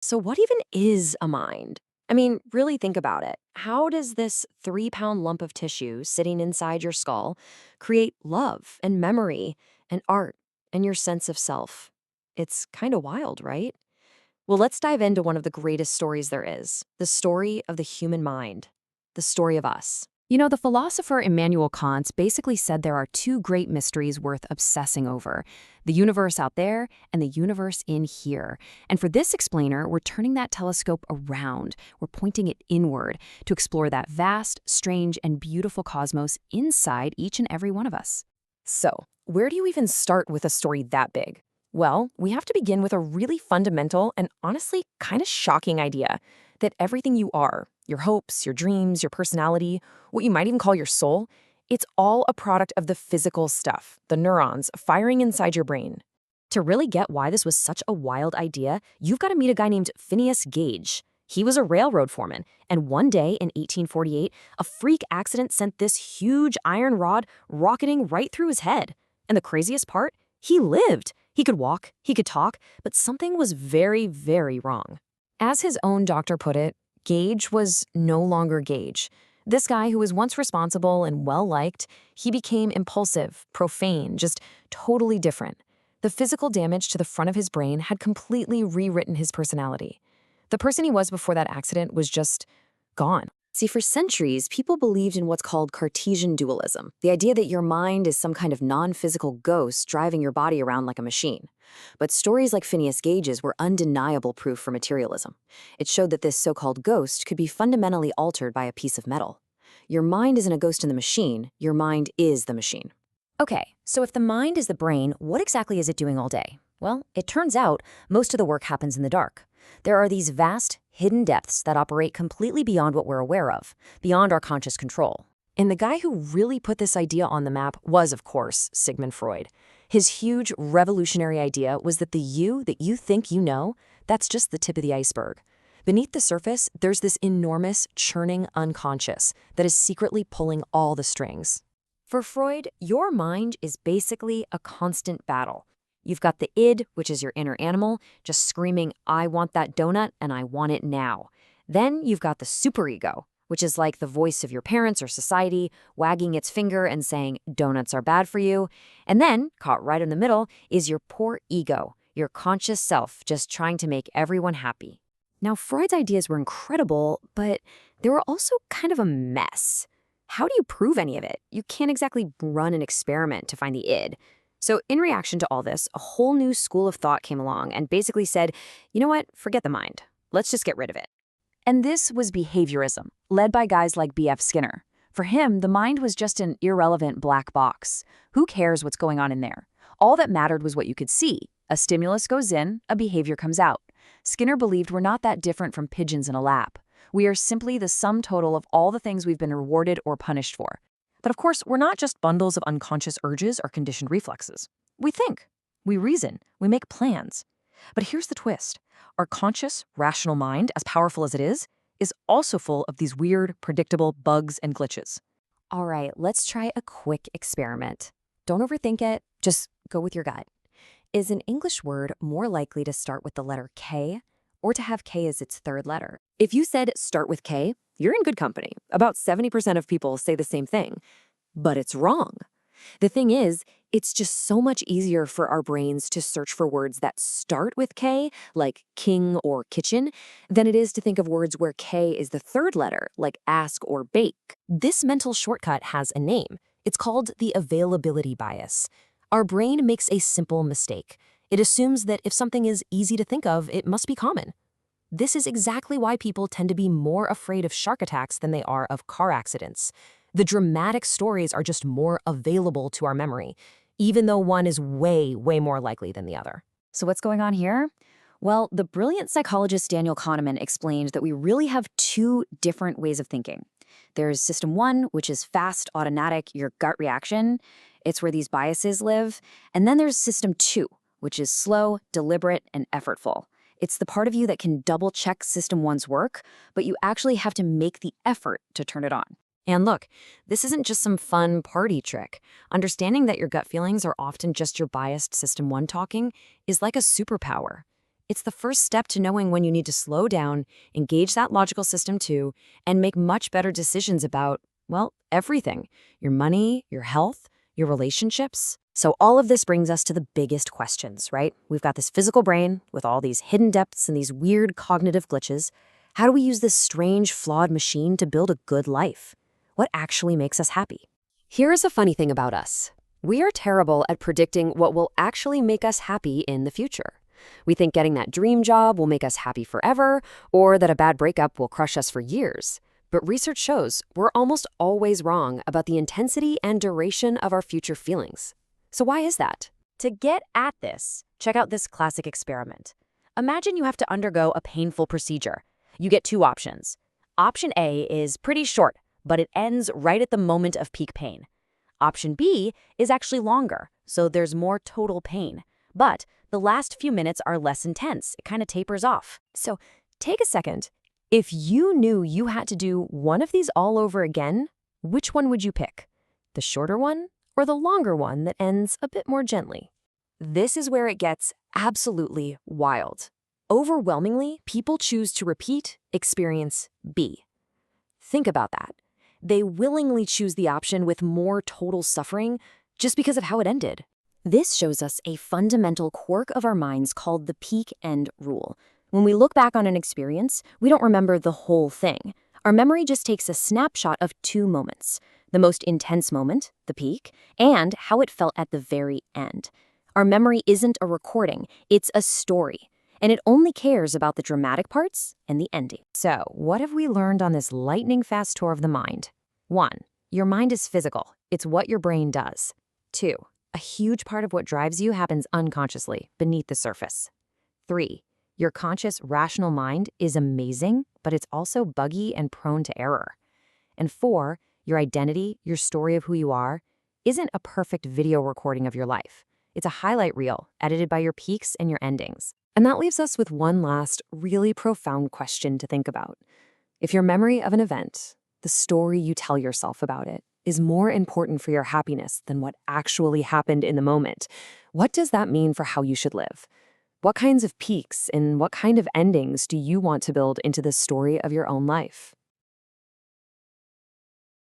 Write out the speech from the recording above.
So, what even is a mind? I mean, really think about it. How does this 3 pound lump of tissue sitting inside your skull create love and memory and art and your sense of self? It's kind of wild, right? Well, let's dive into one of the greatest stories there is, the story of the human mind, the story of us. The philosopher Immanuel Kant basically said there are two great mysteries worth obsessing over: the universe out there and the universe in here. And for this explainer, we're turning that telescope around. We're pointing it inward to explore that vast, strange, and beautiful cosmos inside each and every one of us. So, where do you even start with a story that big? Well, we have to begin with a really fundamental and honestly kind of shocking idea that everything you are, your hopes, your dreams, your personality, what you might even call your soul, it's all a product of the physical stuff, the neurons firing inside your brain. To really get why this was such a wild idea, you've got to meet a guy named Phineas Gage. He was a railroad foreman, and one day in 1848, a freak accident sent this huge iron rod rocketing right through his head. And the craziest part? He lived. He could walk, he could talk, but something was very, very wrong. As his own doctor put it, Gage was no longer Gage. This guy who was once responsible and well-liked, he became impulsive, profane, just totally different. The physical damage to the front of his brain had completely rewritten his personality. The person he was before that accident was just gone. See, for centuries, people believed in what's called Cartesian dualism, the idea that your mind is some kind of non-physical ghost driving your body around like a machine. But stories like Phineas Gage's were undeniable proof for materialism. It showed that this so-called ghost could be fundamentally altered by a piece of metal. Your mind isn't a ghost in the machine, your mind is the machine. Okay, so if the mind is the brain, what exactly is it doing all day? Well, it turns out most of the work happens in the dark. There are these vast, hidden depths that operate completely beyond what we're aware of, beyond our conscious control. And the guy who really put this idea on the map was, of course, Sigmund Freud. His huge, revolutionary idea was that the you that you think you know, that's just the tip of the iceberg. Beneath the surface, there's this enormous, churning unconscious that is secretly pulling all the strings. For Freud, your mind is basically a constant battle. You've got the id, which is your inner animal, just screaming, I want that donut and I want it now. Then you've got the superego, which is like the voice of your parents or society, wagging its finger and saying, donuts are bad for you. And then, caught right in the middle, is your poor ego, your conscious self, just trying to make everyone happy. Now, Freud's ideas were incredible, but they were also kind of a mess. How do you prove any of it? You can't exactly run an experiment to find the id. So in reaction to all this, a whole new school of thought came along and basically said, you know what, forget the mind. Let's just get rid of it. And this was behaviorism, led by guys like B.F. Skinner. For him, the mind was just an irrelevant black box. Who cares what's going on in there? All that mattered was what you could see. A stimulus goes in, a behavior comes out. Skinner believed we're not that different from pigeons in a lap. We are simply the sum total of all the things we've been rewarded or punished for. But of course, we're not just bundles of unconscious urges or conditioned reflexes. We think, we reason, we make plans. But here's the twist. Our conscious, rational mind, as powerful as it is also full of these weird, predictable bugs and glitches. All right, let's try a quick experiment. Don't overthink it, just go with your gut. Is an English word more likely to start with the letter K or to have K as its third letter? If you said start with K, you're in good company. About 70% of people say the same thing. But it's wrong. The thing is, it's just so much easier for our brains to search for words that start with K, like king or kitchen, than it is to think of words where K is the third letter, like ask or bake. This mental shortcut has a name. It's called the availability bias. Our brain makes a simple mistake. It assumes that if something is easy to think of, it must be common. This is exactly why people tend to be more afraid of shark attacks than they are of car accidents. The dramatic stories are just more available to our memory, even though one is way, way more likely than the other. So what's going on here? Well, the brilliant psychologist Daniel Kahneman explained that we really have two different ways of thinking. There's system one, which is fast, automatic, your gut reaction. It's where these biases live. And then there's system two, which is slow, deliberate, and effortful. It's the part of you that can double-check system one's work, but you actually have to make the effort to turn it on. And look, this isn't just some fun party trick. Understanding that your gut feelings are often just your biased system one talking is like a superpower. It's the first step to knowing when you need to slow down, engage that logical system too, and make much better decisions about, well, everything. Your money, your health, your relationships. So all of this brings us to the biggest questions, right? We've got this physical brain with all these hidden depths and these weird cognitive glitches. How do we use this strange, flawed machine to build a good life? What actually makes us happy? Here's a funny thing about us. We are terrible at predicting what will actually make us happy in the future. We think getting that dream job will make us happy forever, or that a bad breakup will crush us for years. But research shows we're almost always wrong about the intensity and duration of our future feelings. So why is that? To get at this, check out this classic experiment. Imagine you have to undergo a painful procedure. You get two options. Option A is pretty short, but it ends right at the moment of peak pain. Option B is actually longer, so there's more total pain. But the last few minutes are less intense. It kind of tapers off. So take a second. If you knew you had to do one of these all over again, which one would you pick? The shorter one or the longer one that ends a bit more gently? This is where it gets absolutely wild. Overwhelmingly, people choose to repeat experience B. Think about that. They willingly choose the option with more total suffering just because of how it ended. This shows us a fundamental quirk of our minds called the peak end rule. When we look back on an experience, we don't remember the whole thing. Our memory just takes a snapshot of two moments: the most intense moment, the peak, and how it felt at the very end. Our memory isn't a recording, it's a story, and it only cares about the dramatic parts and the ending. So, what have we learned on this lightning-fast tour of the mind? 1. Your mind is physical. It's what your brain does. 2. A huge part of what drives you happens unconsciously, beneath the surface. 3. Your conscious, rational mind is amazing, but it's also buggy and prone to error. And 4. Your identity, your story of who you are, isn't a perfect video recording of your life. It's a highlight reel, edited by your peaks and your endings. And that leaves us with one last, really profound question to think about. If your memory of an event, the story you tell yourself about it, is more important for your happiness than what actually happened in the moment, what does that mean for how you should live? What kinds of peaks and what kind of endings do you want to build into the story of your own life?